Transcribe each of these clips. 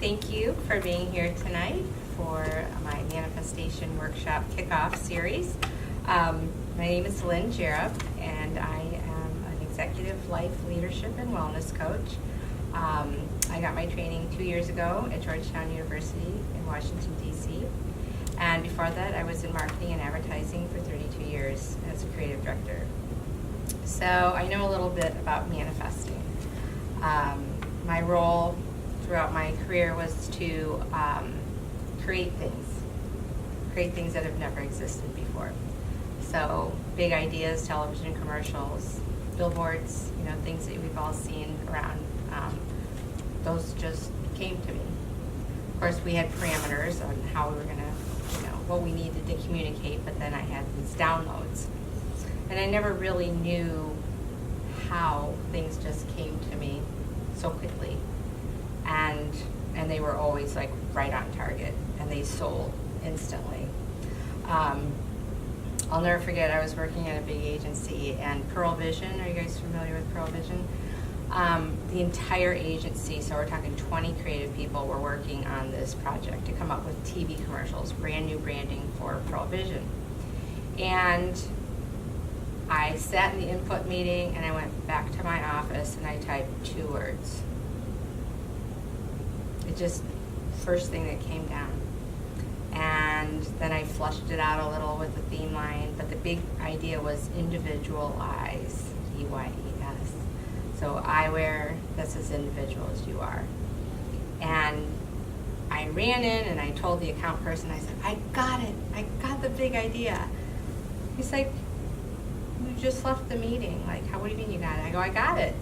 thank you for being here tonight for my Manifestation Workshop Kickoff Series. My name is Lynn, and I am an executive life, leadership, and wellness coach. I got my training 2 years ago at Georgetown University in Washington, D.C. And before that, I was in marketing and advertising for 32 years as a creative director. So I know a little bit about manifesting. My role throughout my career was to create things that have never existed before. So big ideas, television commercials, billboards, things that we've all seen around. Those just came to me. Of course, we had parameters on how we were going to, what we needed to communicate, but then I had these downloads. And I never really knew how things just came to me so quickly. And they were always like right on target, and they sold instantly. I'll never forget, I was working at a big agency, and Pearl Vision, are you guys familiar with Pearl Vision? The entire agency, so we're talking 20 creative people, were working on this project to come up with TV commercials, brand new branding for Pearl Vision. And I sat in the input meeting, and I went back to my office, and I typed 2 words. It just, first thing that came down. And then I flushed it out a little with the theme line, but the big idea was individualize, E-Y-E-S. So eyewear, that's as individual as you are. And I ran in and I told the account person, I said, I got it, I got the big idea. He's like, you just left the meeting. Like, what do you mean you got it? I go, I got it.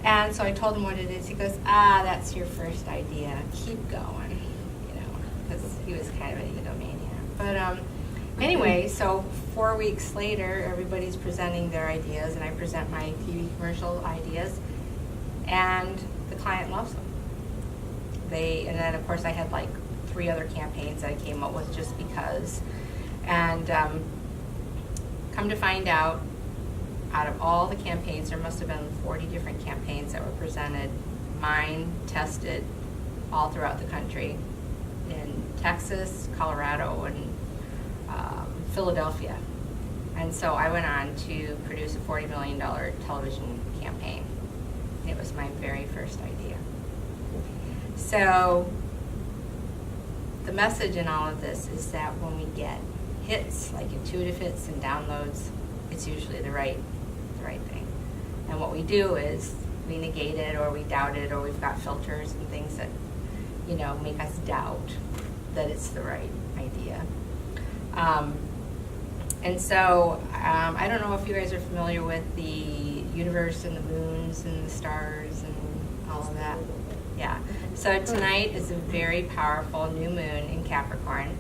And so I told him what it is. He goes, that's your first idea. Keep going, because he was kind of an egomaniac. But anyway, so 4 weeks later, everybody's presenting their ideas, and I present my TV commercial ideas, and the client loves them. And then of course I had like 3 other campaigns that I came up with just because. And come to find out of all the campaigns, there must have been 40 different campaigns that were presented, mine tested all throughout the country, in Texas, Colorado, and Philadelphia. And so I went on to produce a $40 million television campaign. It was my very first idea. So the message in all of this is that when we get hits, like intuitive hits and downloads, it's usually the right thing. And what we do is we negate it, or we doubt it, or we've got filters and things that make us doubt that it's the right idea. And so I don't know if you guys are familiar with the universe and the moons and the stars and all of that. Yeah. So tonight is a very powerful new moon in Capricorn.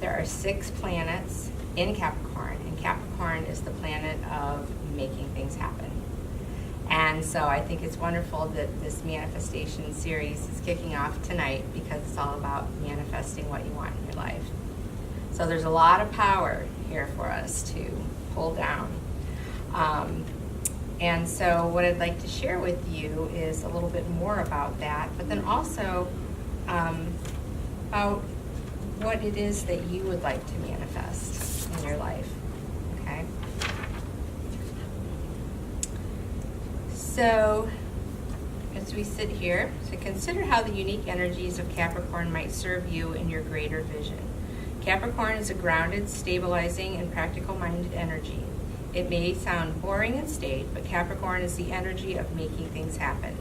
There are 6 planets in Capricorn, and Capricorn is the planet of making things happen. And so I think it's wonderful that this manifestation series is kicking off tonight, because it's all about manifesting what you want in your life. So there's a lot of power here for us to pull down. And so what I'd like to share with you is a little bit more about that, but then also about what it is that you would like to manifest in your life, okay? So, as we sit here, so consider how the unique energies of Capricorn might serve you in your greater vision. Capricorn is a grounded, stabilizing, and practical-minded energy. It may sound boring and staid, but Capricorn is the energy of making things happen.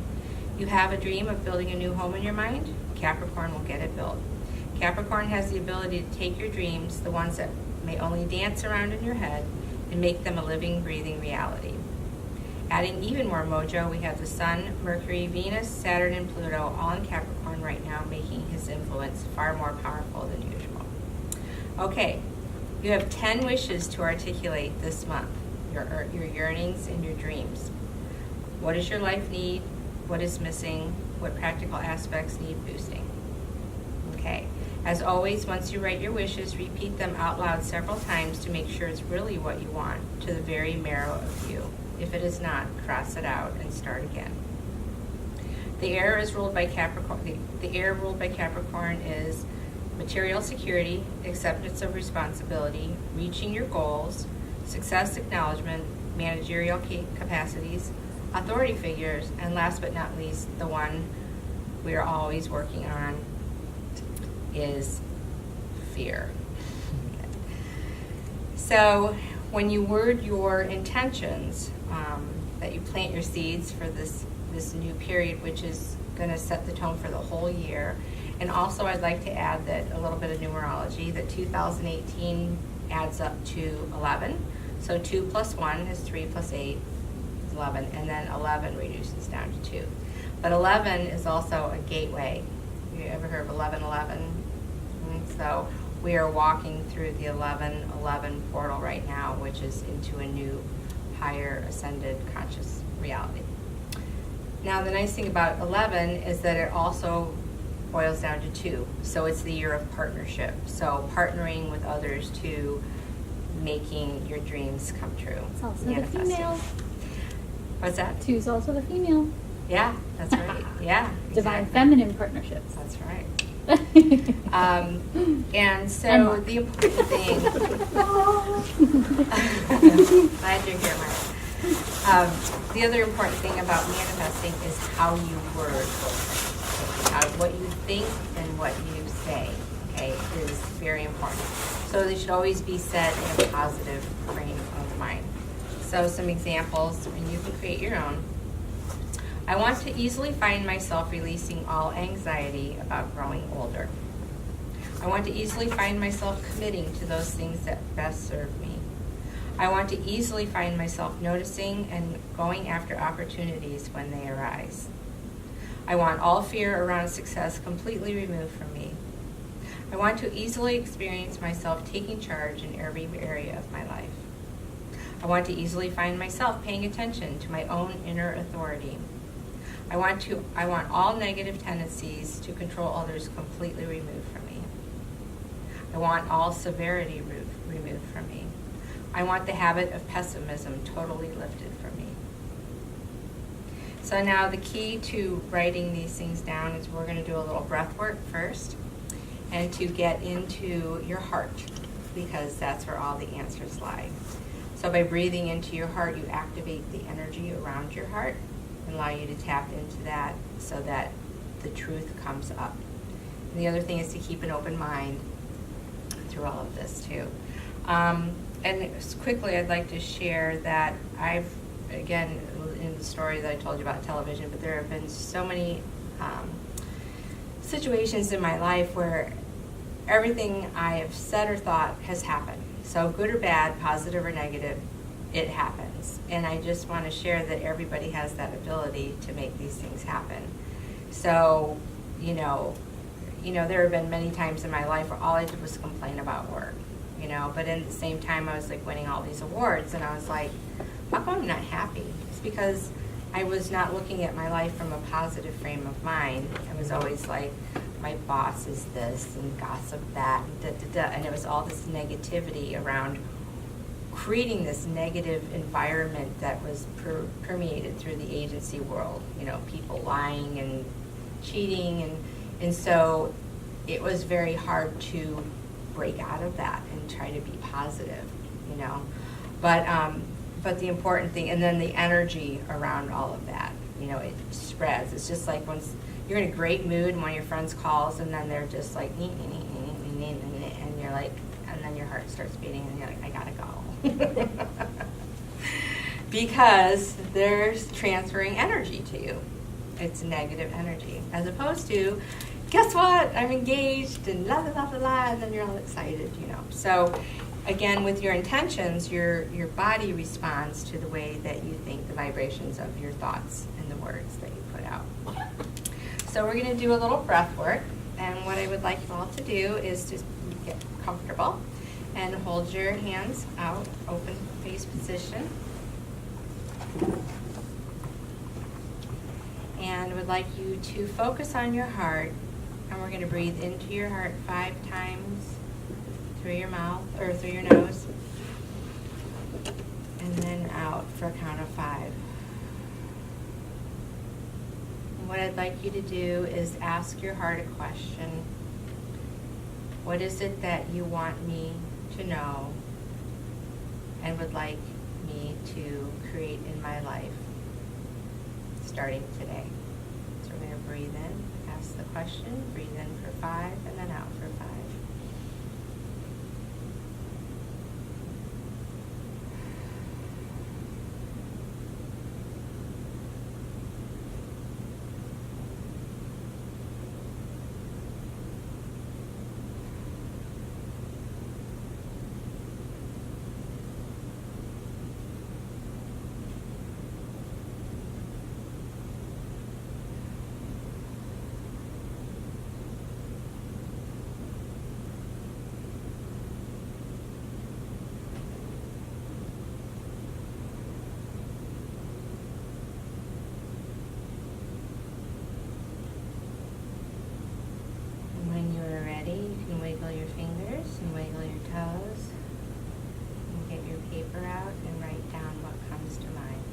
You have a dream of building a new home in your mind? Capricorn will get it built. Capricorn has the ability to take your dreams, the ones that may only dance around in your head, and make them a living, breathing reality. Adding even more mojo, we have the Sun, Mercury, Venus, Saturn, and Pluto all in Capricorn right now, making his influence far more powerful than usual. Okay, you have 10 wishes to articulate this month, your yearnings and your dreams. What does your life need? What is missing? What practical aspects need boosting? Okay. As always, once you write your wishes, repeat them out loud several times to make sure it's really what you want, to the very marrow of you. If it is not, cross it out and start again. The air is ruled by Capricorn. The air ruled by Capricorn is material security, acceptance of responsibility, reaching your goals, success acknowledgement, managerial capacities, authority figures, and last but not least, the one we are always working on is fear. So when you word your intentions, that you plant your seeds for this new period, which is going to set the tone for the whole year. And also I'd like to add that a little bit of numerology, that 2018 adds up to 11. So 2 plus 1 is 3 plus 8 is 11, and then 11 reduces down to 2. But 11 is also a gateway. You ever heard of 1111? So we are walking through the 1111 portal right now, which is into a new, higher, ascended conscious reality. Now, the nice thing about 11 is that it also boils down to 2. So it's the year of partnership. So partnering with others to making your dreams come true. It's also the female. What's that? 2 is also the female. Yeah, that's right. Yeah. Divine exactly. feminine partnerships. That's right. And so the important thing, glad you're here, Maya. The other important thing about manifesting is how you word what you think and what you say, okay, is very important. So they should always be said in a positive frame of mind. So some examples, and you can create your own. I want to easily find myself releasing all anxiety about growing older. I want to easily find myself committing to those things that best serve me. I want to easily find myself noticing and going after opportunities when they arise. I want all fear around success completely removed from me. I want to easily experience myself taking charge in every area of my life. I want to easily find myself paying attention to my own inner authority. I want all negative tendencies to control others completely removed from me. I want all severity removed from me. I want the habit of pessimism totally lifted from me. So now the key to writing these things down is we're going to do a little breath work first, and to get into your heart, because that's where all the answers lie. So by breathing into your heart, you activate the energy around your heart and allow you to tap into that so that the truth comes up. And the other thing is to keep an open mind through all of this too. And quickly, I'd like to share that I've, again, in the story that I told you about television, but there have been so many situations in my life where everything I have said or thought has happened. So good or bad, positive or negative, it happens. And I just want to share that everybody has that ability to make these things happen. So, there have been many times in my life where all I did was complain about work, but at the same time I was like winning all these awards, and I was like, how come I'm not happy? It's because I was not looking at my life from a positive frame of mind. I was always like, my boss is this and gossip that, and it was all this negativity around creating this negative environment that was permeated through the agency world, people lying and cheating, and so it was very hard to break out of that and try to be positive, but the important thing, and then the energy around all of that, it spreads. It's just like once you're in a great mood and one of your friends calls and then they're just like, and you're like, and then your heart starts beating and you're like, I gotta go. Because there's transferring energy to you. It's negative energy. As opposed to, guess what? I'm engaged and la la la la la, and then you're all excited, So again, with your intentions, your body responds to the way that you think, the vibrations of your thoughts and the words that you put out. So we're going to do a little breath work, and what I would like you all to do is to get comfortable and hold your hands out, open face position. And would like you to focus on your heart, and we're going to breathe into your heart 5 times through your mouth or through your nose, and then out for a count of 5. What I'd like you to do is ask your heart a question. What is it that you want me to know and would like me to create in my life starting today? So we're going to breathe in, ask the question, breathe in for 5, and then out for 5. Wiggle your fingers and wiggle your toes and get your paper out and write down what comes to mind.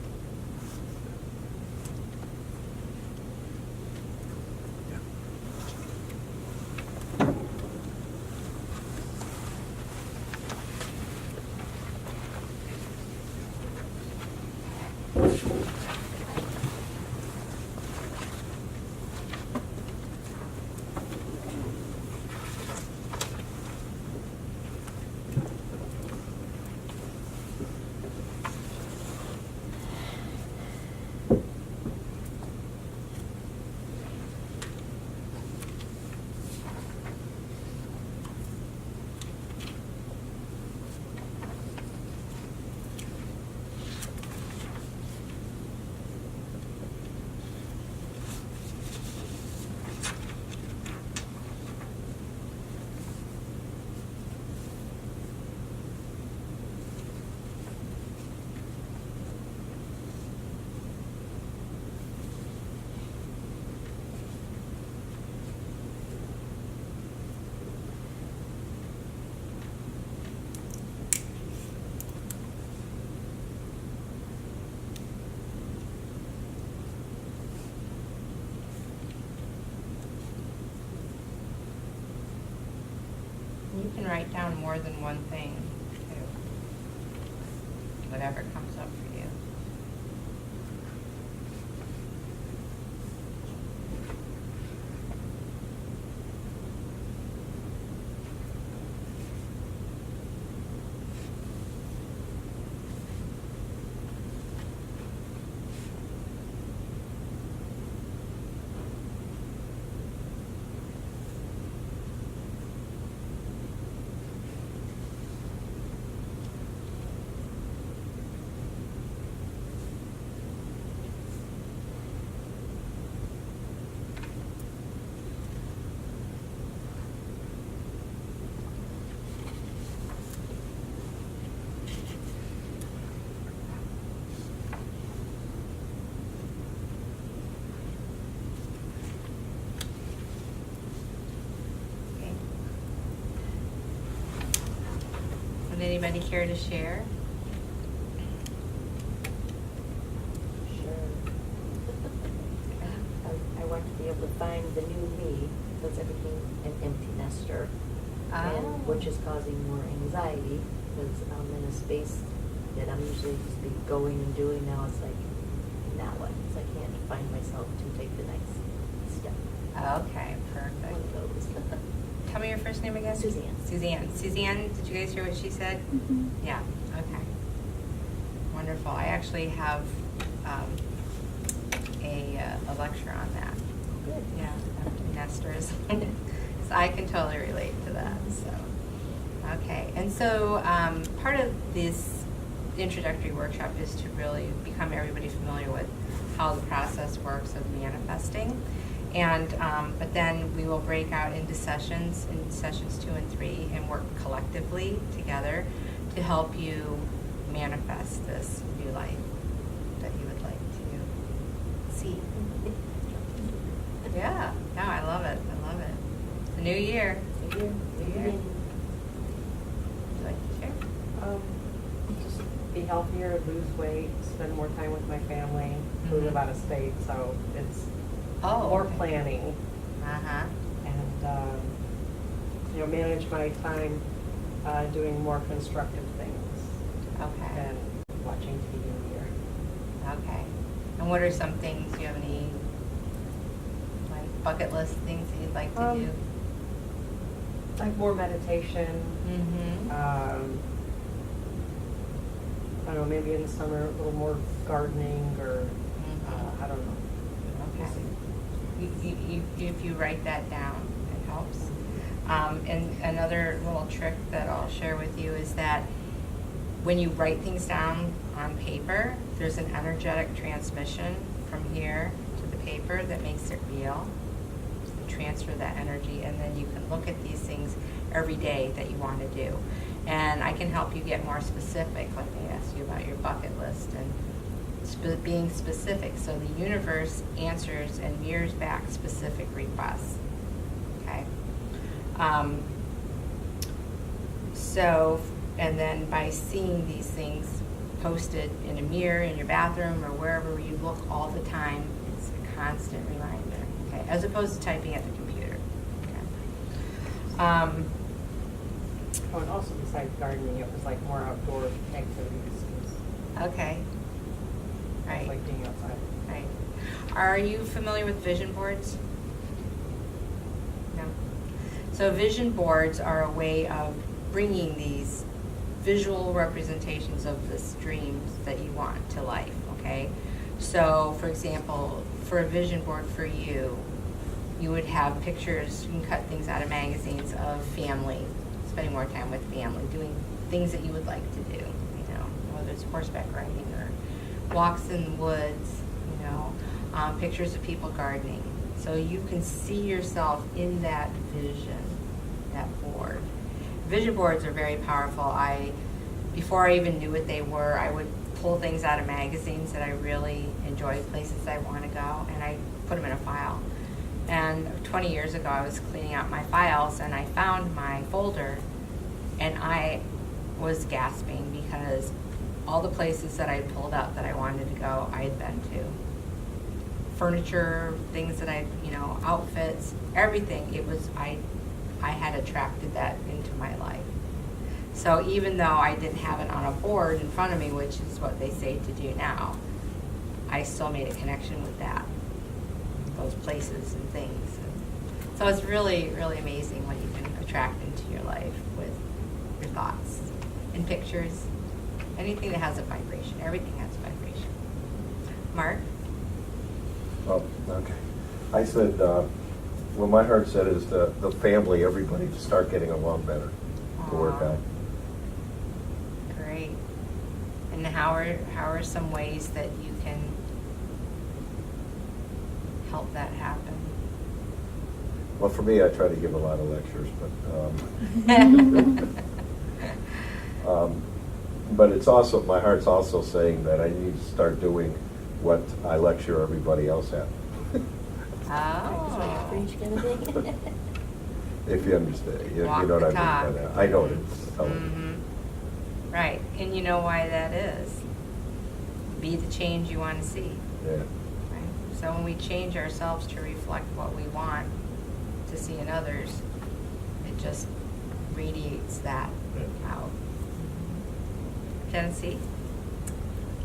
You can write down more than one thing, too. Whatever comes up for you. Anybody care to share? Sure. I want to be able to find the new me because I became an empty nester, and which is causing more anxiety because I'm in a space that I'm usually just be going and doing. Now it's like, now what? So I can't find myself to take the next step. Okay, perfect. One of those. Tell me your first name again. Suzanne. Suzanne, did you guys hear what she said? Mm-hmm. Yeah, okay. Wonderful. I actually have a lecture on that. Good. Yeah, empty nesters. So I can totally relate to that. So, okay. And so part of this introductory workshop is to really become everybody familiar with how the process works of manifesting. And but then we will break out into sessions, in sessions 2 and 3, and work collectively together to help you manifest this new life that you would like to see. Yeah, no, I love it. I love it. It's a new year. New year. New year. Would you like to share? Just be healthier, lose weight, spend more time with my family. We live out of state, so it's Oh, more okay. planning, Uh-huh. and manage my time doing more constructive things Okay. than watching TV or. Okay. And what are some things, do you have any, like, bucket list things that you'd like to do? Like more meditation. Mm-hmm. I don't know, maybe in the summer a little more gardening or I don't know. Okay. If you write that down, it helps. And another little trick that I'll share with you is that when you write things down on paper, there's an energetic transmission from here to the paper that makes it real. You transfer that energy, and then you can look at these things every day that you want to do. And I can help you get more specific, like I asked you about your bucket list, and being specific, so the universe answers and mirrors back specific requests. Okay. And then by seeing these things posted in a mirror in your bathroom or wherever you look all the time, it's a constant reminder. Okay, as opposed to typing at the computer. Okay. Oh, and also besides gardening, it was like more outdoor activities. Okay. I Right. like being outside. Right. Are you familiar with vision boards? No. So vision boards are a way of bringing these visual representations of the dreams that you want to life, okay? So, for example, for a vision board for you, you would have pictures, you can cut things out of magazines of family, spending more time with family, doing things that you would like to do, whether it's horseback riding or walks in the woods, pictures of people gardening. So you can see yourself in that vision, that board. Vision boards are very powerful. Before I even knew what they were, I would pull things out of magazines that I really enjoyed, places I want to go, and I put them in a file. And 20 years ago, I was cleaning out my files, and I found my folder, and I was gasping because all the places that I had pulled out that I wanted to go, I had been to. Furniture, things that outfits, everything. I had attracted that into my life. So even though I didn't have it on a board in front of me, which is what they say to do now, I still made a connection with those places and things. So it's really, really amazing what you can attract into your life with your thoughts and pictures. Anything that has a vibration. Everything has a vibration. Mark? Oh, okay. I said, what my heart said is the family, everybody to start getting along better, to work Aw. out. Great. And how are some ways that you can help that happen? Well, for me, I try to give a lot of lectures, but it's also, my heart's also saying that I need to start doing what I lecture everybody else at. Oh. Preach kind of thing. If you understand, you know Walk what the I mean by talk. that. I know it's Mhm. Right. And you know why that is. Be the change you want to see. Yeah. Right? So when we change ourselves to reflect what we want to see in others, it just radiates that out. Tennessee?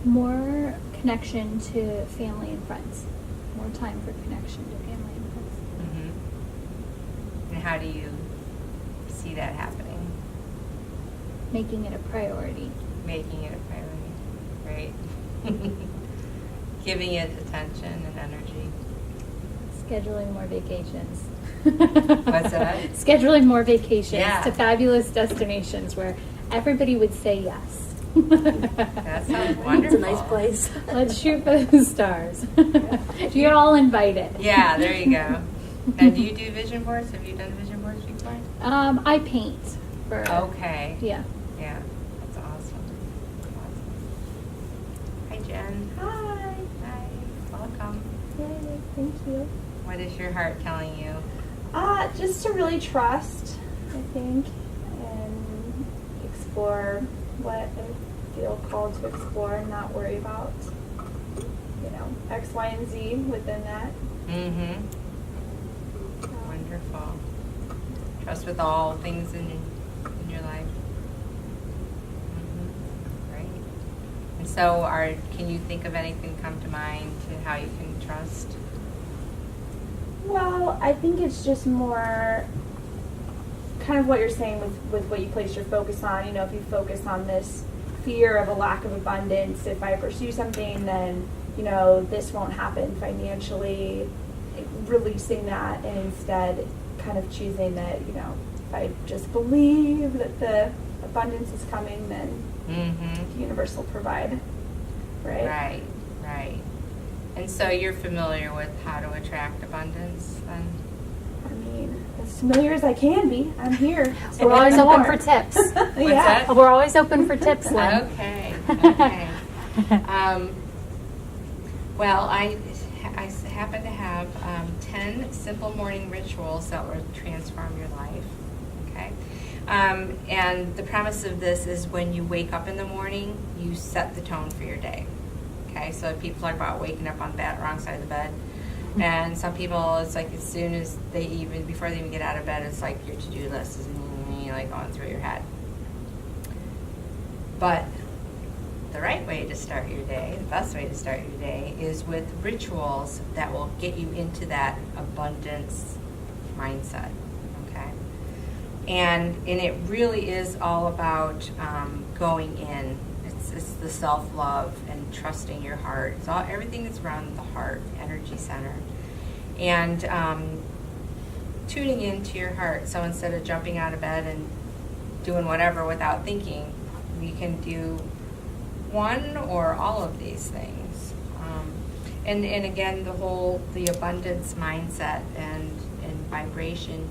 More connection to family and friends. More time for connection to family and friends. Mm-hmm. And how do you see that happening? Making it a priority. Making it a priority. Right. Giving it attention and energy. Scheduling more vacations. What's that? Scheduling more vacations Yeah. to fabulous destinations where everybody would say yes. That sounds wonderful. It's a nice place. Let's shoot for the stars. You're all invited. Yeah, there you go. Now, do you do vision boards? Have you done vision boards before? I paint. Okay. Yeah. Yeah, that's awesome. Hi, Jen. Hi. Hi. Welcome. Yay, thank you. What is your heart telling you? Just to really trust, I think, and explore what I feel called to explore and not worry about, X, Y, and Z within that. Mm-hmm. Wonderful. Trust with all things in your life. Mm-hmm. Great. And so, can you think of anything come to mind to how you can trust? Well, I think it's just more kind of what you're saying with what you place your focus on. You know, if you focus on this fear of a lack of abundance, if I pursue something, then, you know, this won't happen financially, releasing that, and instead kind of choosing that, you know, if I just believe that the abundance is coming, then the universe will provide, right? Right. And so you're familiar with how to attract abundance, then? I mean, as familiar as I can be. I'm here. So we're always open for tips. What's Yeah. that? We're always open for tips, Lynn. Okay. Well, I happen to have 10 simple morning rituals that will transform your life. Okay. And the premise of this is when you wake up in the morning, you set the tone for your day. Okay, so people talk about waking up on the wrong side of the bed. And some people, it's like as soon as before they even get out of bed, it's like your to-do list is like going through your head. But the right way to start your day, the best way to start your day, is with rituals that will get you into that abundance mindset. Okay, and it really is all about going in. It's the self-love and trusting your heart. It's everything that's around the heart, energy center, and tuning into your heart. So instead of jumping out of bed and doing whatever without thinking, we can do one or all of these things. And again, the abundance mindset and vibration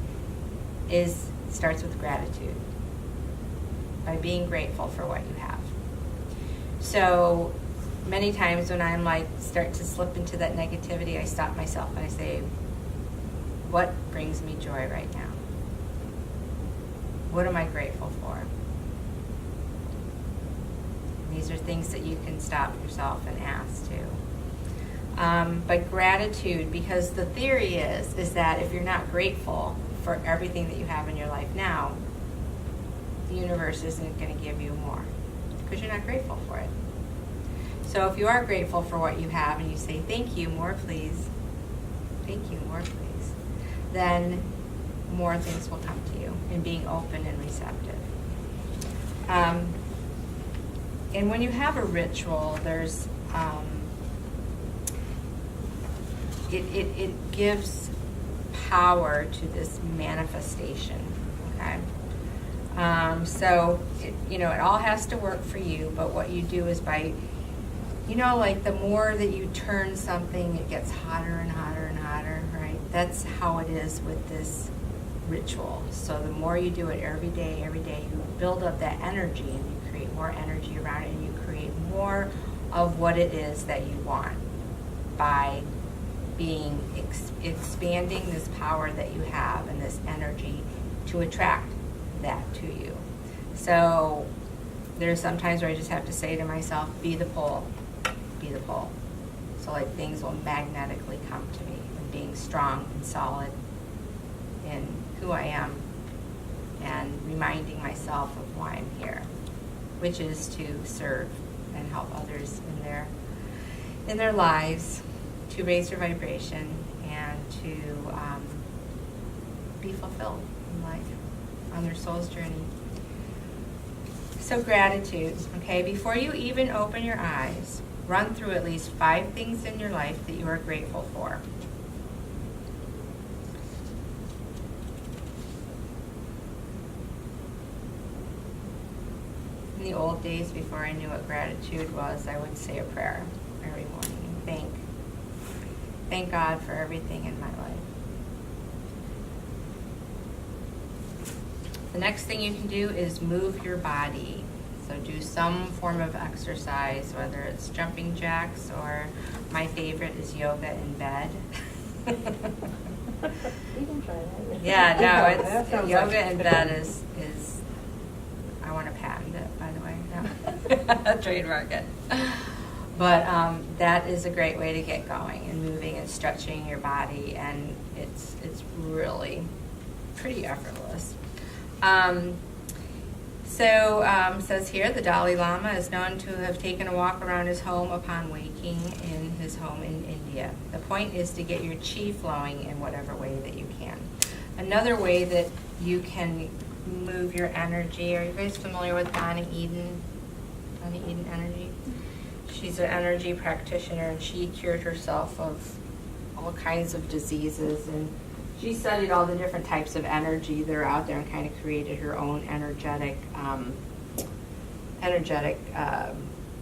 starts with gratitude, by being grateful for what you have. So many times when I'm start to slip into that negativity, I stop myself and I say, what brings me joy right now? What am I grateful for? These are things that you can stop yourself and ask too. But gratitude, because the theory is that if you're not grateful for everything that you have in your life now, the universe isn't going to give you more, because you're not grateful for it. So if you are grateful for what you have and you say, thank you, more please, thank you, more please, then more things will come to you in being open and receptive. And when you have a ritual, there's it gives power to this manifestation. Okay. So, it all has to work for you, but what you do is by, the more that you turn something, it gets hotter and hotter and hotter, right? That's how it is with this ritual. So the more you do it every day, you build up that energy and you create more energy around it, and you create more of what it is that you want by being expanding this power that you have and this energy to attract that to you. So there's some times where I just have to say to myself, be the pole, be the pole. So things will magnetically come to me, and being strong and solid in who I am, and reminding myself of why I'm here, which is to serve and help others in their lives, to raise their vibration and to be fulfilled in life on their soul's journey. So gratitude, okay? Before you even open your eyes, run through at least 5 things in your life that you are grateful for. In the old days, before I knew what gratitude was, I would say a prayer every morning. Thank God for everything in my life. The next thing you can do is move your body. So do some form of exercise, whether it's jumping jacks, or my favorite is yoga in bed. You can try that. Yeah, no, That it's sounds yoga like- in bed is I want to patent it, by the way. No. Trademark it. But that is a great way to get going and moving and stretching your body, and it's really pretty effortless. Says here, the Dalai Lama is known to have taken a walk around his home upon waking in his home in India. The point is to get your chi flowing in whatever way that you can. Another way that you can move your energy, are you guys familiar with Donna Eden? Donna Eden energy? She's an energy practitioner, and she cured herself of all kinds of diseases, and she studied all the different types of energy that are out there and kind of created her own energetic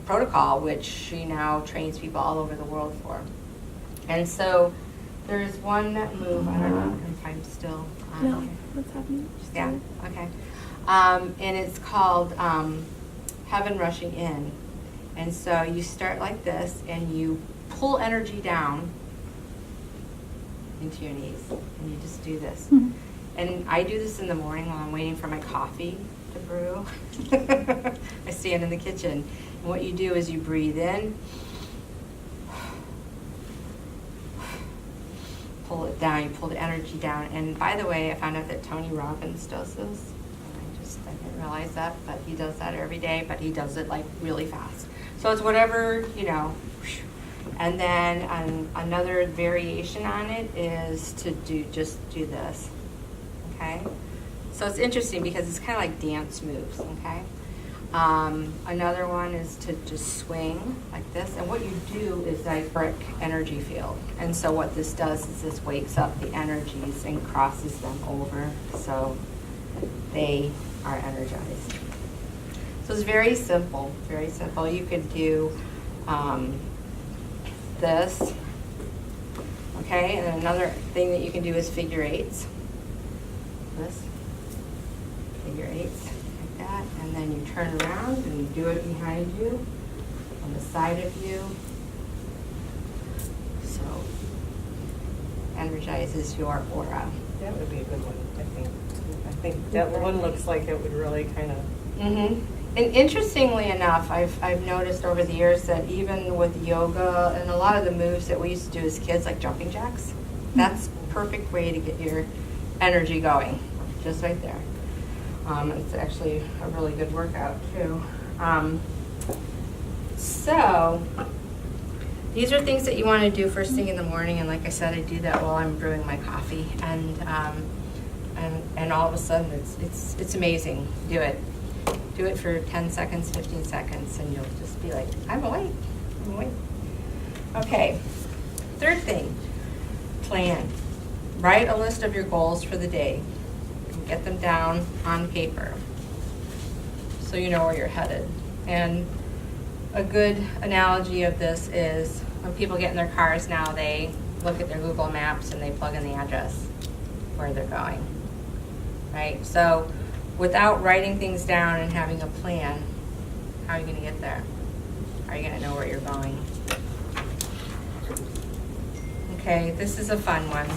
protocol, which she now trains people all over the world for. And so there's one move, I don't know if I'm still on No, here. what's happening? Yeah, okay. And it's called Heaven Rushing In. And so you start like this, and you pull energy down into your knees, and you just do this. Mhm. And I do this in the morning while I'm waiting for my coffee to brew. I stand in the kitchen, and what you do is you breathe in, pull it down, you pull the energy down. And by the way, I found out that Tony Robbins does this. I didn't realize that, but he does that every day, but he does it like really fast. So it's whatever, you know. And then another variation on it is to do this, okay? So it's interesting because it's kind of like dance moves, okay? Another one is to just swing like this, and what you do is like brick energy field. And so what this does is this wakes up the energies and crosses them over, so they are energized. So it's very simple, very simple. You could do this, okay? And another thing that you can do is figure eights. This, figure eights, like that. And then you turn around and you do it behind you, on the side of you. So, energizes your aura. That would be a good one, I think. I think that one looks like it would really kind of. Mm-hmm. And interestingly enough, I've noticed over the years that even with yoga and a lot of the moves that we used to do as kids, like jumping jacks, that's a perfect way to get your energy going, just right there. It's actually a really good workout too. So these are things that you want to do first thing in the morning, and like I said, I do that while I'm brewing my coffee, and all of a sudden it's amazing. Do it. Do it for 10 seconds, 15 seconds, and you'll just be like, I'm awake. Okay, third thing, plan. Write a list of your goals for the day. And get them down on paper so you know where you're headed. And a good analogy of this is when people get in their cars now, they look at their Google Maps and they plug in the address where they're going, right? So without writing things down and having a plan, how are you going to get there? Are you going to know where you're going? Okay, this is a fun one.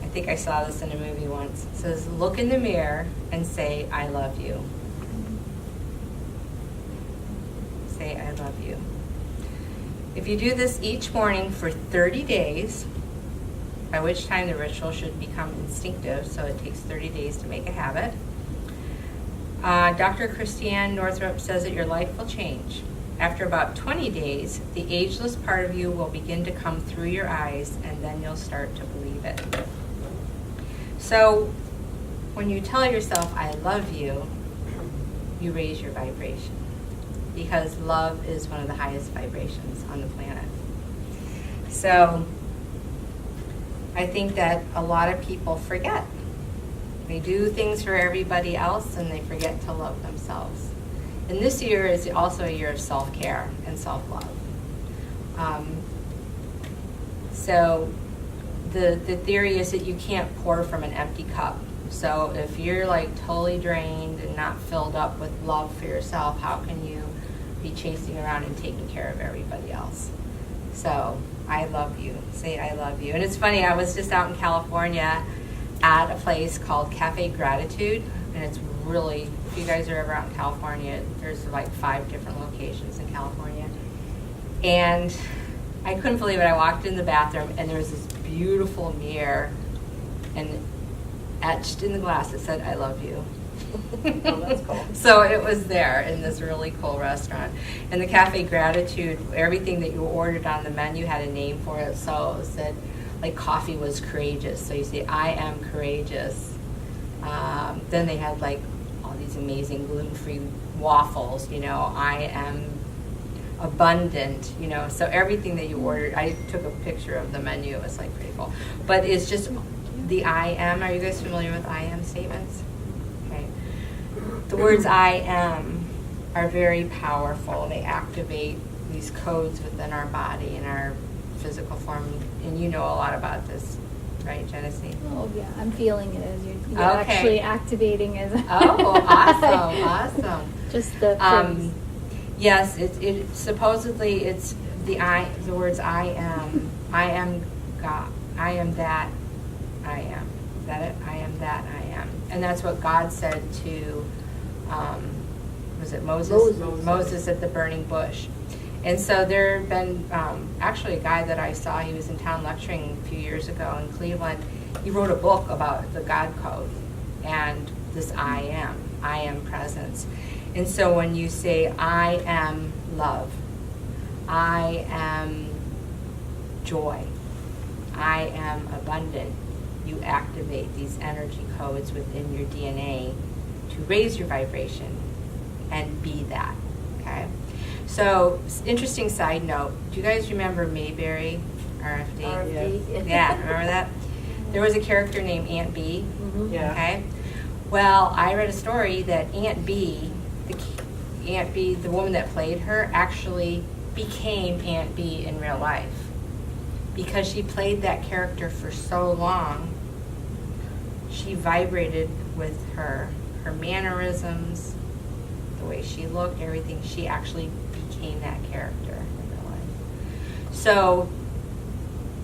I think I saw this in a movie once. It says, look in the mirror and say, I love you. Say, I love you. If you do this each morning for 30 days, by which time the ritual should become instinctive, so it takes 30 days to make a habit. Dr. Christiane Northrup says that your life will change. After about 20 days, the ageless part of you will begin to come through your eyes, and then you'll start to believe it. So when you tell yourself, I love you, you raise your vibration, because love is one of the highest vibrations on the planet. So I think that a lot of people forget. They do things for everybody else and they forget to love themselves. And this year is also a year of self-care and self-love. So the theory is that you can't pour from an empty cup. So if you're like totally drained and not filled up with love for yourself, how can you be chasing around and taking care of everybody else? So I love you. Say I love you. And it's funny, I was just out in California at a place called Cafe Gratitude, and it's really, if you guys are ever out in California, there's like 5 different locations in California. And I couldn't believe it. I walked in the bathroom and there was this beautiful mirror, and etched in the glass it said, "I love you." Oh, that's cool. So it was there in this really cool restaurant. And the Cafe Gratitude, everything that you ordered on the menu had a name for it. So it said, like, coffee was courageous. So you say, "I am courageous." Then they had like all these amazing gluten-free waffles, you know, "I am abundant," you know. So everything that you ordered, I took a picture of the menu. It was like pretty cool. But it's just the "I am." Are you guys familiar with "I am" statements? Okay. The words "I am" are very powerful. They activate these codes within our body and our physical form. And you know a lot about this, right, Genesee? Oh yeah, I'm feeling it as you're Okay. actually activating as. Oh, awesome. Just the phrase. Yes, it supposedly it's the words "I am." I am God. I am that. I am. Is that it? I am that. I am. And that's what God said to, was it Moses? Moses at the burning bush. And so there had been actually a guy that I saw. He was in town lecturing a few years ago in Cleveland. He wrote a book about the God code and this "I am presence." And so when you say, "I am love," "I am joy," "I am abundant," you activate these energy codes within your DNA to raise your vibration and be that, okay? So, interesting side note, do you guys remember Mayberry, RFD? RFD. Yeah, remember that? There was a character named Aunt B, Yeah. okay? Well, I read a story that Aunt B, the woman that played her, actually became Aunt B in real life. Because she played that character for so long, she vibrated with her mannerisms, the way she looked, everything. She actually became that character in real life. So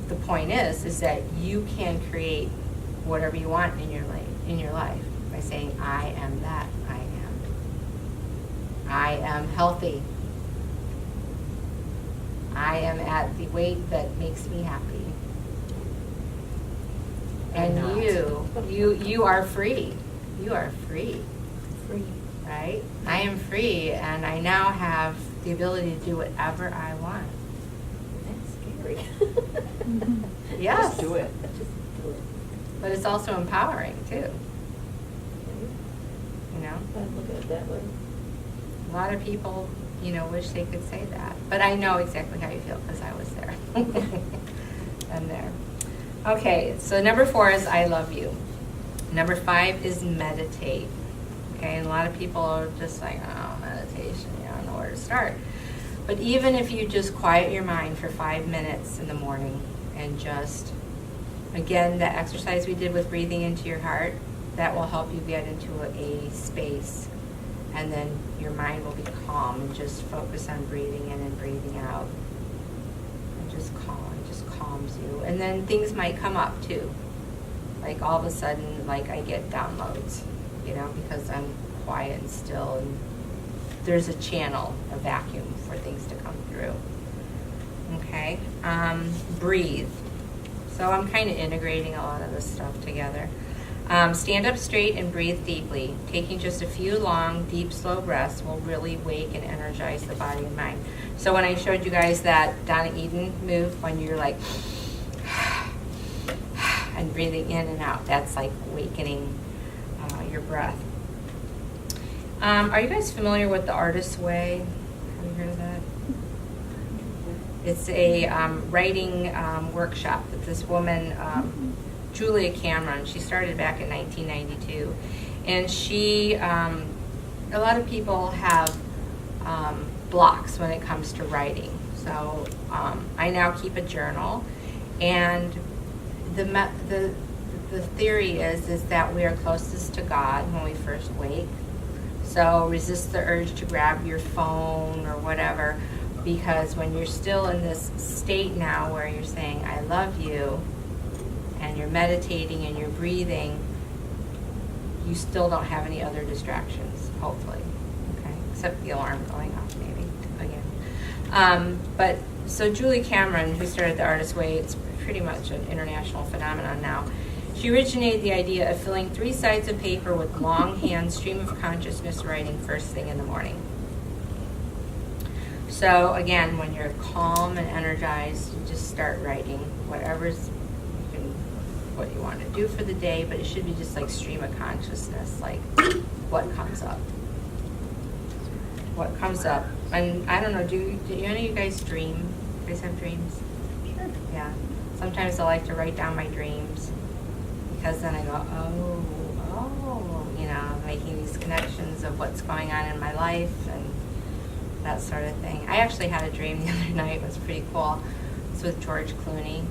the point is that you can create whatever you want in your life by saying, "I am that. I am. I am healthy. I am at the weight that makes me happy." And I'm not. you are free. You are free, Free. right? I am free, and I now have the ability to do whatever I want. That's scary. Yes. Just do it. Just do it. But it's also empowering too. You know, I look at it that way. a lot of people, wish they could say that. But I know exactly how you feel because I was there. I'm there. Okay, so number 4 is "I love you." Number 5 is meditate. Okay, and a lot of people are just like, "Oh, meditation, I don't know where to start." But even if you just quiet your mind for 5 minutes in the morning and just, again, that exercise we did with breathing into your heart, that will help you get into a space. And then your mind will be calm and just focus on breathing in and breathing out. And just calms you. And then things might come up too. Like all of a sudden, like I get downloads, because I'm quiet and still, and there's a channel, a vacuum for things to come through. Okay, breathe. So I'm kind of integrating a lot of this stuff together. Stand up straight and breathe deeply. Taking just a few long, deep, slow breaths will really wake and energize the body and mind. So when I showed you guys that Donna Eden move, when you're like, and breathing in and out, that's like awakening your breath. Are you guys familiar with the Artist's Way? Have you heard of that? It's a writing workshop that this woman, Julia Cameron, she started back in 1992. And she, a lot of people have blocks when it comes to writing. So I now keep a journal. And the theory is that we are closest to God when we first wake. So resist the urge to grab your phone or whatever, because when you're still in this state now where you're saying, "I love you," and you're meditating and you're breathing, you still don't have any other distractions, hopefully. Okay, except the alarm going off maybe again. But so Julie Cameron, who started the Artist Way, it's pretty much an international phenomenon now. She originated the idea of filling 3 sides of paper with longhand stream of consciousness writing first thing in the morning. So again, when you're calm and energized, you just start writing whatever's what you want to do for the day, but it should be just like stream of consciousness, like what comes up. What comes up. And I don't know, do any of you guys dream? You guys have dreams? Sure. Yeah. Sometimes I like to write down my dreams because then I go, oh, you know, making these connections of what's going on in my life and that sort of thing. I actually had a dream the other night. It was pretty cool. It's with George Clooney,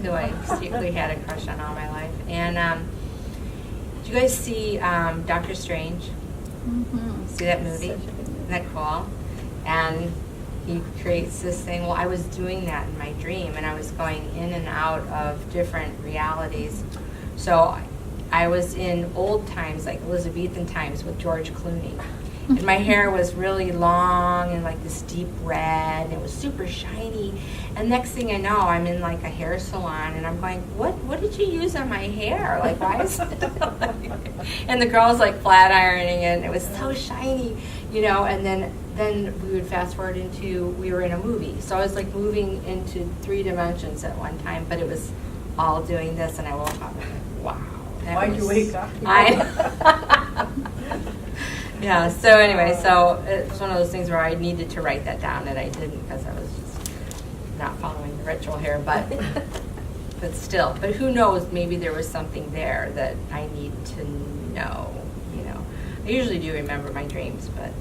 who I secretly had a crush on all my life. And did you guys see Doctor Strange? Mm-hmm. See that movie? Such a good movie. Isn't that cool? And he creates this thing. Well, I was doing that in my dream, and I was going in and out of different realities. So I was in old times, like Elizabethan times with George Clooney. And my hair was really long and like this deep red, and it was super shiny. And next thing I know, I'm in like a hair salon, and I'm going, what did you use on my hair? Like, why is it? And the girl's like flat ironing it, and it was so shiny, you know. And then we would fast forward into, we were in a movie. So I was like moving into 3 dimensions at one time, but it was all doing this, and I woke up and I'm like, wow. Why'd you wake up? Yeah, so anyway, so it's one of those things where I needed to write that down, and I didn't because I was just not following the ritual here, but still. But who knows, maybe there was something there that I need to know, you know. I usually do remember my dreams, but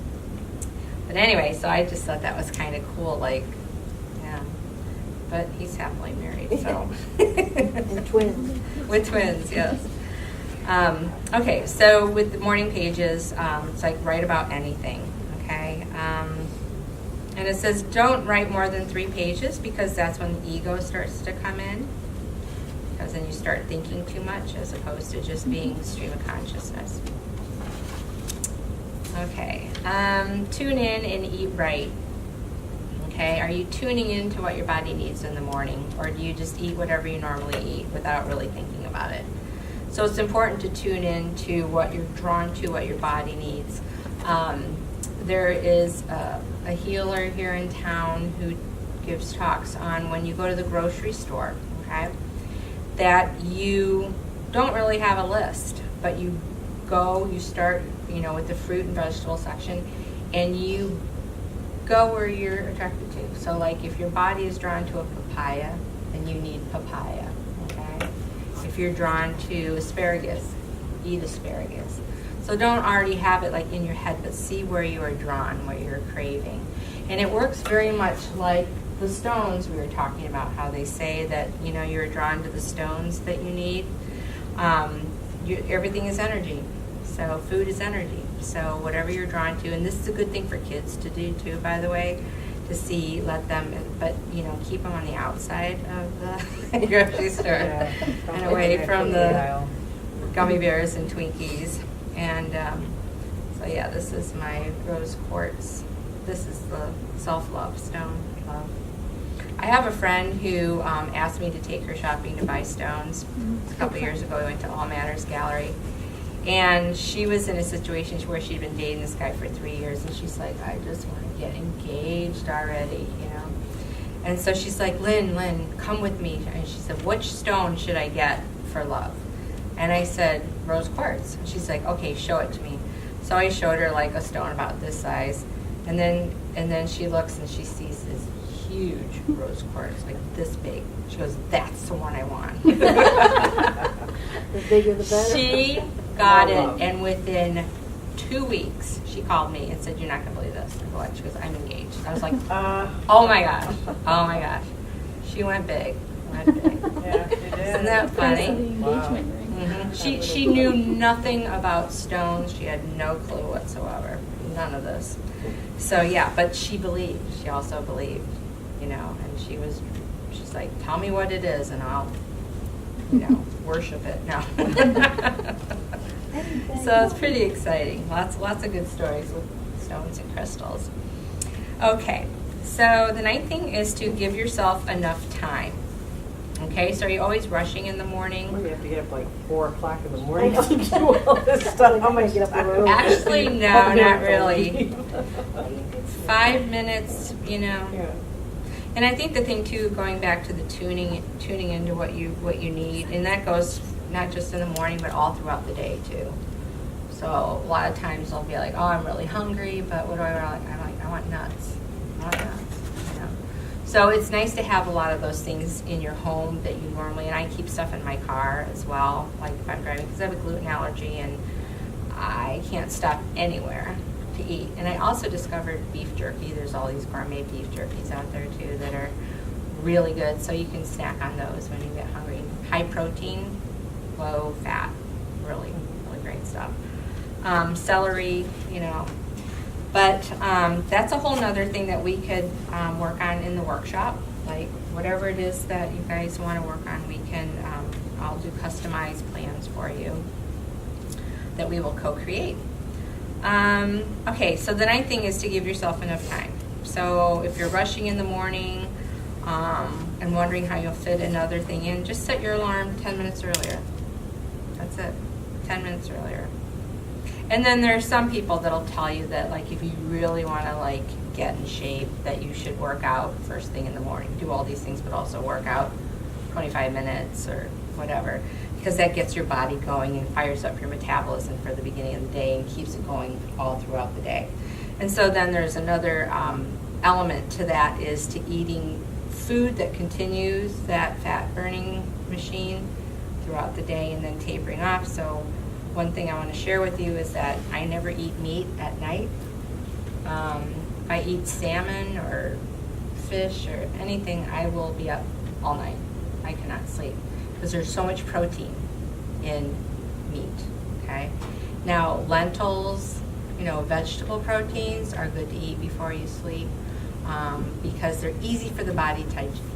anyway, so I just thought that was kind of cool, like, yeah. But he's happily married, so. And twins. With twins, yes. Okay, so with the morning pages, it's like write about anything, okay? And it says don't write more than 3 pages because that's when the ego starts to come in. Because then you start thinking too much as opposed to just being stream of consciousness. Okay, tune in and eat right. Okay, are you tuning into what your body needs in the morning, or do you just eat whatever you normally eat without really thinking about it? So it's important to tune in to what you're drawn to, what your body needs. There is a healer here in town who gives talks on when you go to the grocery store, okay, that you don't really have a list, but you go, you start, you know, with the fruit and vegetable section, and you go where you're attracted to. So like if your body is drawn to a papaya, then you need papaya, okay? If you're drawn to asparagus, eat asparagus. So don't already have it like in your head, but see where you are drawn, what you're craving. And it works very much like the stones we were talking about, how they say that, you know, you're drawn to the stones that you need. Everything is energy. So food is energy. So whatever you're drawn to, and this is a good thing for kids to do too, by the way, to see, let them, but you know, keep them on the outside of the grocery store and away from the gummy bears and Twinkies. And so yeah, this is my rose quartz. This is the self-love stone. Love. I have a friend who asked me to take her shopping to buy stones. A couple years ago, we went to All Matters Gallery. And she was in a situation where she'd been dating this guy for 3 years, and she's like, I just want to get engaged already, you know. And so she's like, Lynn, come with me. And she said, which stone should I get for love? And I said, rose quartz. And she's like, okay, show it to me. So I showed her like a stone about this size, and then she looks and she sees this huge rose quartz, like this big. She goes, that's the one I want. The bigger the better. She got it, and within 2 weeks, she called me and said, you're not going to believe this. I go, what? She goes, I'm engaged. I was like, oh my gosh. She went big. Yeah, she did. Isn't that funny? Engagement ring. Mm-hmm. She knew nothing about stones. She had no clue whatsoever. None of this. So yeah, but she believed. She also believed, you know, and she's like, tell me what it is and I'll, you know, worship it. No. So it's pretty exciting. Lots of good stories with stones and crystals. Okay, so the ninth thing is to give yourself enough time. Okay, so are you always rushing in the morning? We have to get up like 4 o'clock in the morning to do all this stuff. How much get up early? Actually, no, not really. 5 minutes, you know. Yeah. And I think the thing too, going back to the tuning into what you need, and that goes not just in the morning, but all throughout the day too. So a lot of times I'll be like, oh, I'm really hungry, but what do I want? I'm like, I want nuts. I want nuts. You know? So it's nice to have a lot of those things in your home that you normally, and I keep stuff in my car as well, like if I'm driving, because I have a gluten allergy and I can't stop anywhere to eat. And I also discovered beef jerky. There's all these gourmet beef jerkies out there too that are really good, so you can snack on those when you get hungry. High protein, low fat, really great stuff. Celery, you know. But that's a whole nother thing that we could work on in the workshop. Like whatever it is that you guys want to work on, we can, I'll do customized plans for you that we will co-create. Okay, so the ninth thing is to give yourself enough time. So if you're rushing in the morning and wondering how you'll fit another thing in, just set your alarm 10 minutes earlier. That's it, 10 minutes earlier. And then there's some people that'll tell you that, like, if you really want to, like, get in shape, that you should work out first thing in the morning. Do all these things, but also work out 25 minutes or whatever, because that gets your body going and fires up your metabolism for the beginning of the day and keeps it going all throughout the day. And so then there's another element to that, is to eating food that continues that fat burning machine throughout the day and then tapering off. So one thing I want to share with you is that I never eat meat at night. If I eat salmon or fish or anything, I will be up all night. I cannot sleep because there's so much protein in meat, okay? Now, lentils, you know, vegetable proteins are good to eat before you sleep because they're easy for the body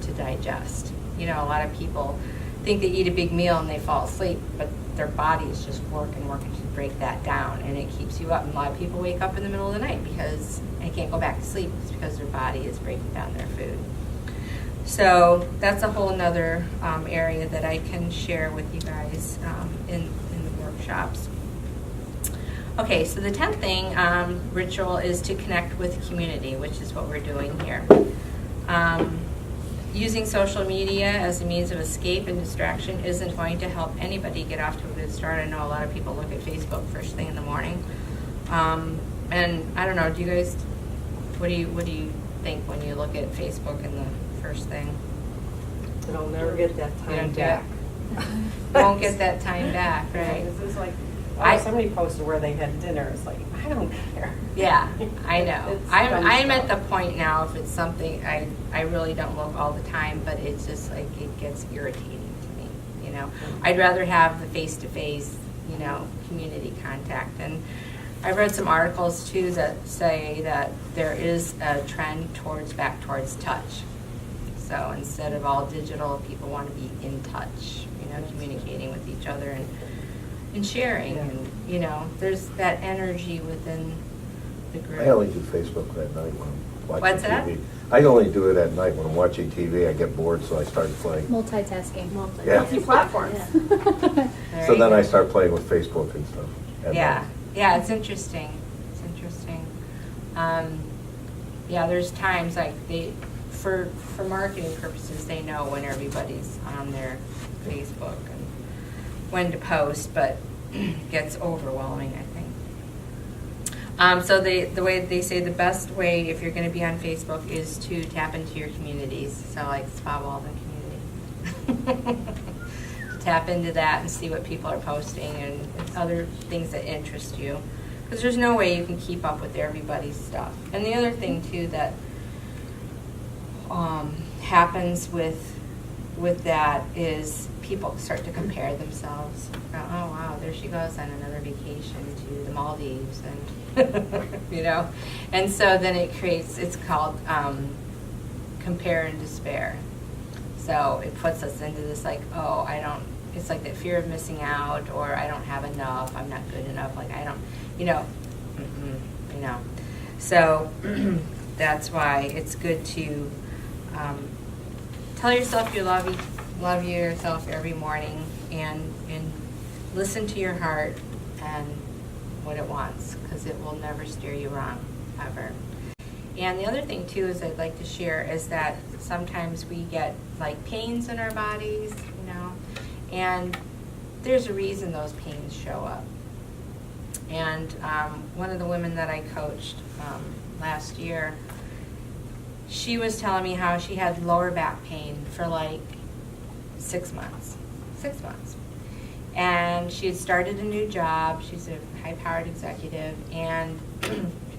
to digest. You know, a lot of people think they eat a big meal and they fall asleep, but their body is just working to break that down, and it keeps you up. And a lot of people wake up in the middle of the night because they can't go back to sleep. It's because their body is breaking down their food. So that's a whole nother area that I can share with you guys in the workshops. Okay, so the 10th thing, ritual, is to connect with community, which is what we're doing here. Using social media as a means of escape and distraction isn't going to help anybody get off to a good start. I know a lot of people look at Facebook first thing in the morning. And I don't know, do you guys, what do you think when you look at Facebook in the first thing? I'll never get that time back. Won't get that time back, right? This is like, somebody posted where they had dinner. It's like, I don't care. Yeah, I know. It's I'm dumb at the stuff. point now, if it's something, I really don't look all the time, but it's just like, it gets irritating to me, you know. I'd rather have the face-to-face, you know, community contact. And I've read some articles too that say that there is a trend back towards touch. So instead of all digital, people want to be in touch, you know, communicating with each other and sharing, and you know, there's that energy within the group. I only do Facebook at night when I'm watching What's that? TV. I only do it at night when I'm watching TV. I get bored, so I start playing. Multitasking. Yeah. Multi-platforms. There So you then go. I start playing with Facebook and stuff. at Yeah, night. yeah, it's interesting. It's interesting. Yeah, there's times like for marketing purposes, they know when everybody's on their Facebook and when to post, but it gets overwhelming, I think. So the way they say the best way if you're going to be on Facebook is to tap into your communities. So like Spa Walden community. Tap into that and see what people are posting and other things that interest you. Because there's no way you can keep up with everybody's stuff. And the other thing too that happens with that is people start to compare themselves. Go, oh wow, there she goes on another vacation to the Maldives, and you know, and so then it's called compare and despair. So it puts us into this like, oh, it's it's like that fear of missing out, or I don't have enough, I'm not good enough, like I don't, you know. So that's why it's good to tell yourself you love yourself every morning, and listen to your heart and what it wants, because it will never steer you wrong, ever. And the other thing too is I'd like to share is that sometimes we get like pains in our bodies, and there's a reason those pains show up. And one of the women that I coached last year, she was telling me how she had lower back pain for like 6 months. 6 months. And she had started a new job. She's a high-powered executive, and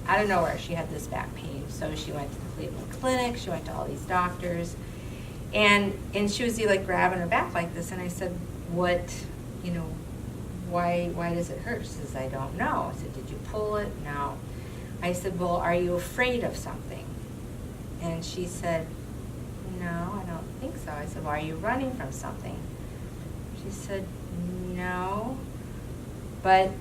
out of nowhere, she had this back pain. So she went to the Cleveland Clinic. She went to all these doctors, and she was like grabbing her back like this. And I said, "What? Why does it hurt?" She says, "I don't know." I said, "Did you pull it?" "No." I said, "Well, are you afraid of something?" And she said, "No, I don't think so." I said, "Well, are you running from something?" She said, "No." But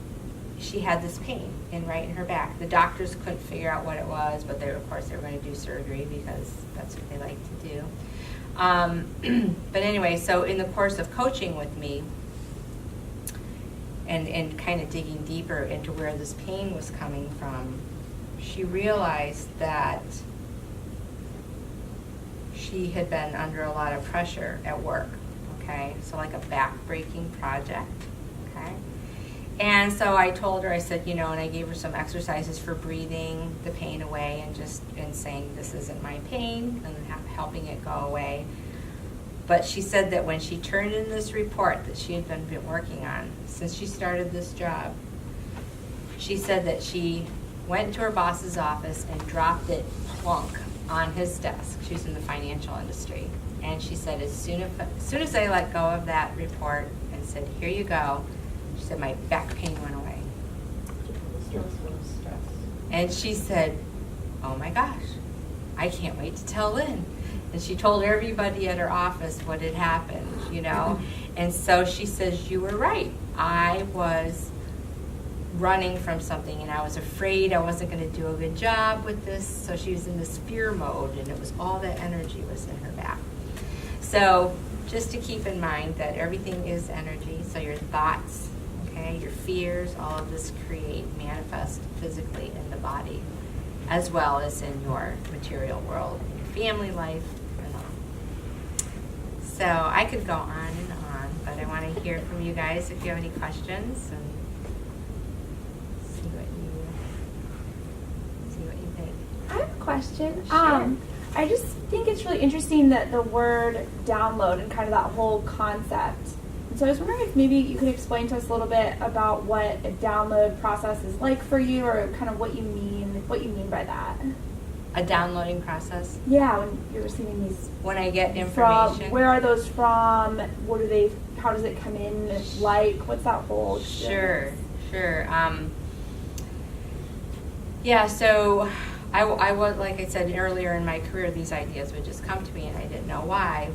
she had this pain right in her back. The doctors couldn't figure out what it was, but of course they were going to do surgery because that's what they like to do. But anyway, so in the course of coaching with me and kind of digging deeper into where this pain was coming from, she realized that she had been under a lot of pressure at work, okay? So like a back-breaking project, okay? And so I told her, I said, and I gave her some exercises for breathing the pain away and saying, this isn't my pain, and helping it go away. But she said that when she turned in this report that she had been working on since she started this job, she said that she went to her boss's office and dropped it plunk on his desk. She was in the financial industry. And she said, as soon as I let go of that report and said, here you go, she said, my back pain went away. And she said, oh my gosh, I can't wait to tell Lynn. And she told everybody at her office what had happened, And so she says, you were right. I was running from something, and I was afraid I wasn't going to do a good job with this. So she was in this fear mode, and it was all that energy was in her back. So just to keep in mind that everything is energy. So your thoughts, okay, your fears, all of this manifest physically in the body, as well as in your material world, in your family life, and all. So I could go on and on, but I want to hear from you guys if you have any questions and see what you think. I have a question. Sure. I just think it's really interesting that the word download and kind of that whole concept. And so I was wondering if maybe you could explain to us a little bit about what a download process is like for you, or kind of what you mean by that. A downloading process? Yeah, when you're receiving these. When I get information. Where are those from? How does it come in? What's that whole experience? Sure. Yeah, so I was, like I said earlier in my career, these ideas would just come to me and I didn't know why.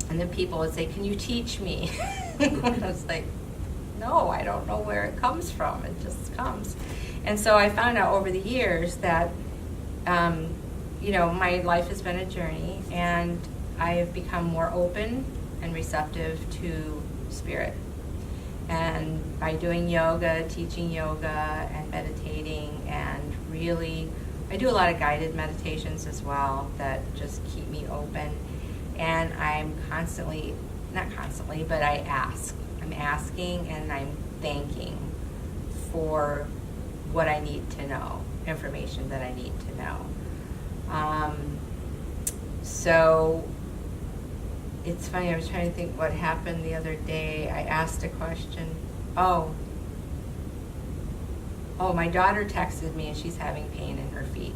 And then people would say, can you teach me? And I was like, no, I don't know where it comes from. It just comes. And so I found out over the years that, my life has been a journey, and I have become more open and receptive to spirit. And by doing yoga, teaching yoga, and meditating, and really, I do a lot of guided meditations as well that just keep me open. And I'm not constantly, but I ask. I'm asking and I'm thanking for what I need to know, information that I need to know. So it's funny, I was trying to think what happened the other day. I asked a question. Oh, my daughter texted me and she's having pain in her feet.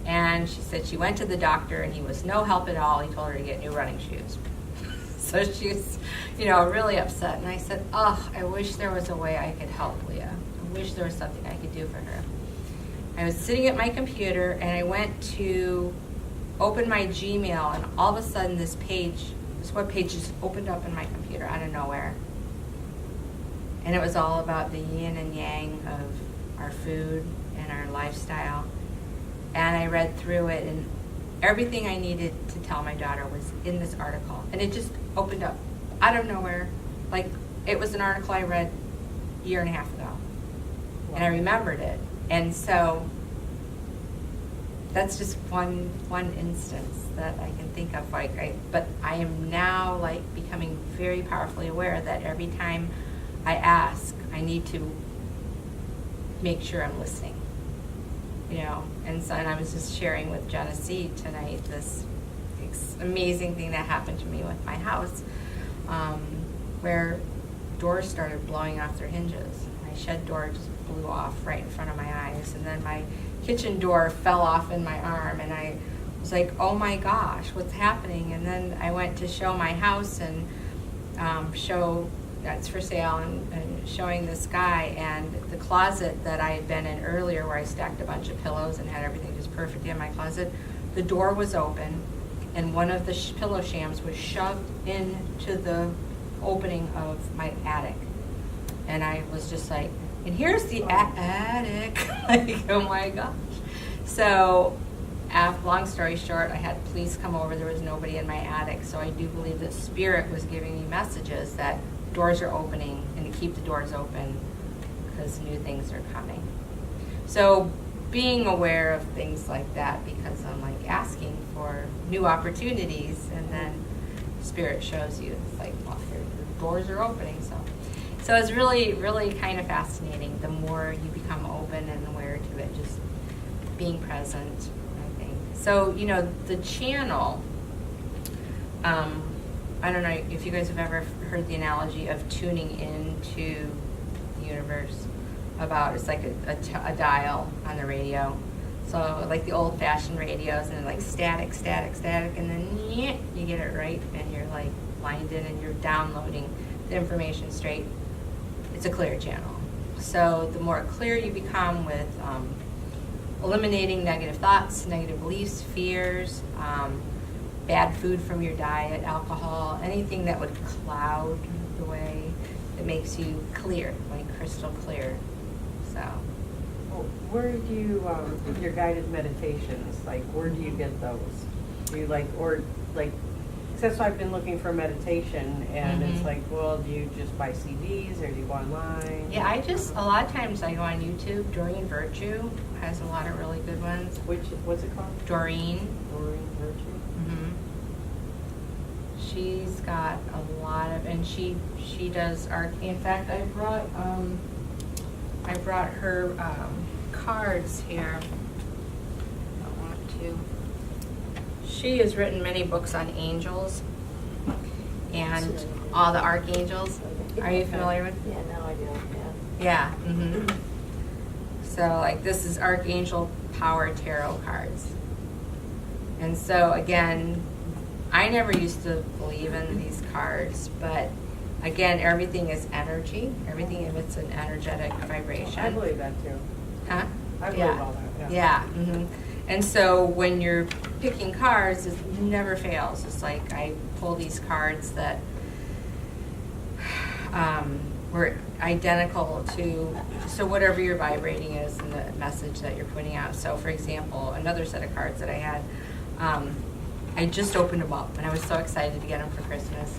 And she said she went to the doctor and he was no help at all. He told her to get new running shoes. So she's, really upset. And I said, I wish there was a way I could help Leah. I wish there was something I could do for her. I was sitting at my computer and I went to open my Gmail, and all of a sudden this page this webpage just opened up in my computer out of nowhere. And it was all about the yin and yang of our food and our lifestyle. And I read through it, and everything I needed to tell my daughter was in this article. And it just opened up out of nowhere. Like, it was an article I read a year and a half ago. And I remembered it. And so that's just one instance that I can think of. But I am now like becoming very powerfully aware that every time I ask, I need to make sure I'm listening. You know, and I was just sharing with Genesee tonight this amazing thing that happened to me with my house, where doors started blowing off their hinges. My shed door just blew off right in front of my eyes, and then my kitchen door fell off in my arm, and I was like, oh my gosh, what's happening? And then I went to show my house and show that's for sale, and showing this guy, and the closet that I had been in earlier where I stacked a bunch of pillows and had everything just perfect in my closet, the door was open, and one of the pillow shams was shoved into the opening of my attic. And I was just like, and here's the attic. Like, oh my gosh. So, long story short, I had police come over. There was nobody in my attic. So I do believe that Spirit was giving me messages that doors are opening, and to keep the doors open because new things are coming. So being aware of things like that, because I'm like asking for new opportunities, and then Spirit shows you, it's like, well, here, the doors are opening. So it's really, really kind of fascinating. The more you become open and aware to it, just being present, I think. So, you know, the channel, I don't know if you guys have ever heard the analogy of tuning into the universe. About, it's like a dial on the radio. So like the old-fashioned radios, and like static, and then you get it right, and you're like lined in, and you're downloading the information straight. It's a clear channel. So the more clear you become with eliminating negative thoughts, negative beliefs, fears, bad food from your diet, alcohol, anything that would cloud the way, that makes you clear, like crystal clear. So. Well, where do you, your guided meditations, like, where do you get those? Do you so I've been looking for meditation, and it's like, well, do you just buy CDs, or do you go online? Yeah, a lot of times I go on YouTube. Doreen Virtue has a lot of really good ones. What's it called? Doreen Virtue? Mm-hmm. She's got a lot of, and she does art. In fact, I brought her cards here. I want to. She has written many books on angels and all the archangels. Are you familiar with? Yeah, now I do. Yeah. Yeah. Mm-hmm. So, like, this is Archangel Power Tarot cards. And so, again, I never used to believe in these cards, but again, everything is energy. Everything emits an energetic vibration. I believe that too. Huh? I believe all that. Yeah. Mm-hmm. And so when you're picking cards, it never fails. It's like I pull these cards that were identical to, so whatever your vibrating is and the message that you're putting out. So for example, another set of cards that I had, I just opened them up, and I was so excited to get them for Christmas.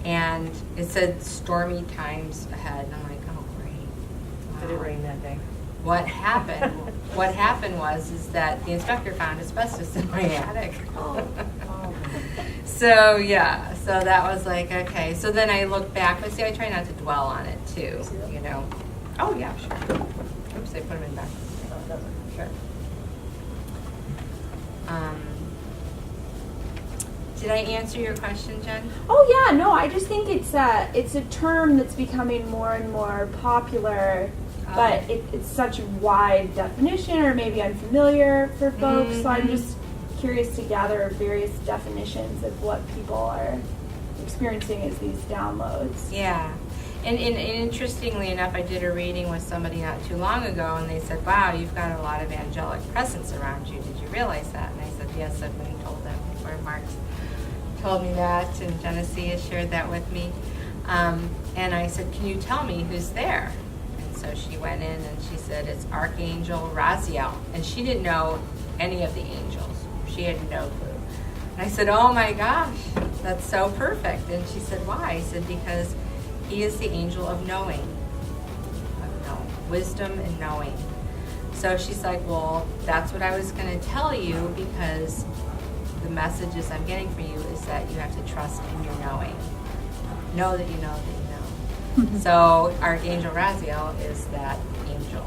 And it said stormy times ahead, and I'm like, oh great. Wow. Did it rain that day? What happened was that the inspector found asbestos in my attic. So yeah, so that was like, okay. So then I look back, but see, I try not to dwell on it too, you know. Oh yeah, sure. Oops, I put them in back. Sure. Did I answer your question, Jen? Oh yeah, no, I just think it's a term that's becoming more and more popular, but it's such a wide definition, or maybe unfamiliar for folks. So I'm just curious to gather various definitions of what people are experiencing as these downloads. Yeah. And interestingly enough, I did a reading with somebody not too long ago, and they said, wow, you've got a lot of angelic presence around you. Did you realize that? And I said, yes, I've been told that before, Mark's told me that, and Genesee has shared that with me. And I said, can you tell me who's there? And so she went in and she said, it's Archangel Raziel. And she didn't know any of the angels. She had no clue. And I said, oh my gosh, that's so perfect. And she said, why? I said, because he is the angel of knowing, wisdom and knowing. So she's like, well, that's what I was going to tell you, because the messages I'm getting from you is that you have to trust in your knowing. Know that you know that you know. So Archangel Raziel is that angel.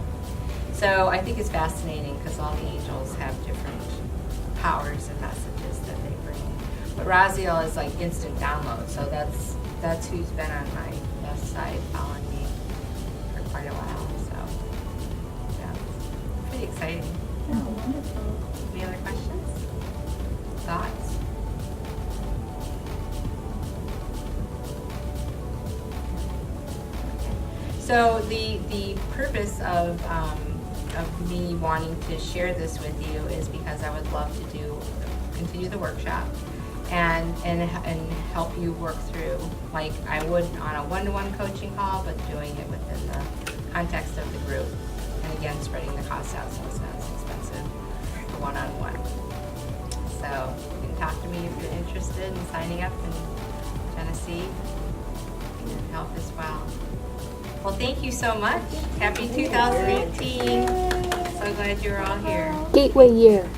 So I think it's fascinating because all the angels have different powers and messages that they bring. But Raziel is like instant download. So that's who's been on my left side following me for quite a while. So yeah, it's pretty exciting. Oh, wonderful. Any other questions? Thoughts? So the purpose of me wanting to share this with you is because I would love to continue the workshop and help you work through, like I would on a one-to-one coaching call, but doing it within the context of the group. And again, spreading the cost out so it's not as expensive for one-on-one. So you can talk to me if you're interested in signing up in Tennessee and help as well. Well, thank you so much. Happy 2018. So glad you're all here. Gateway year.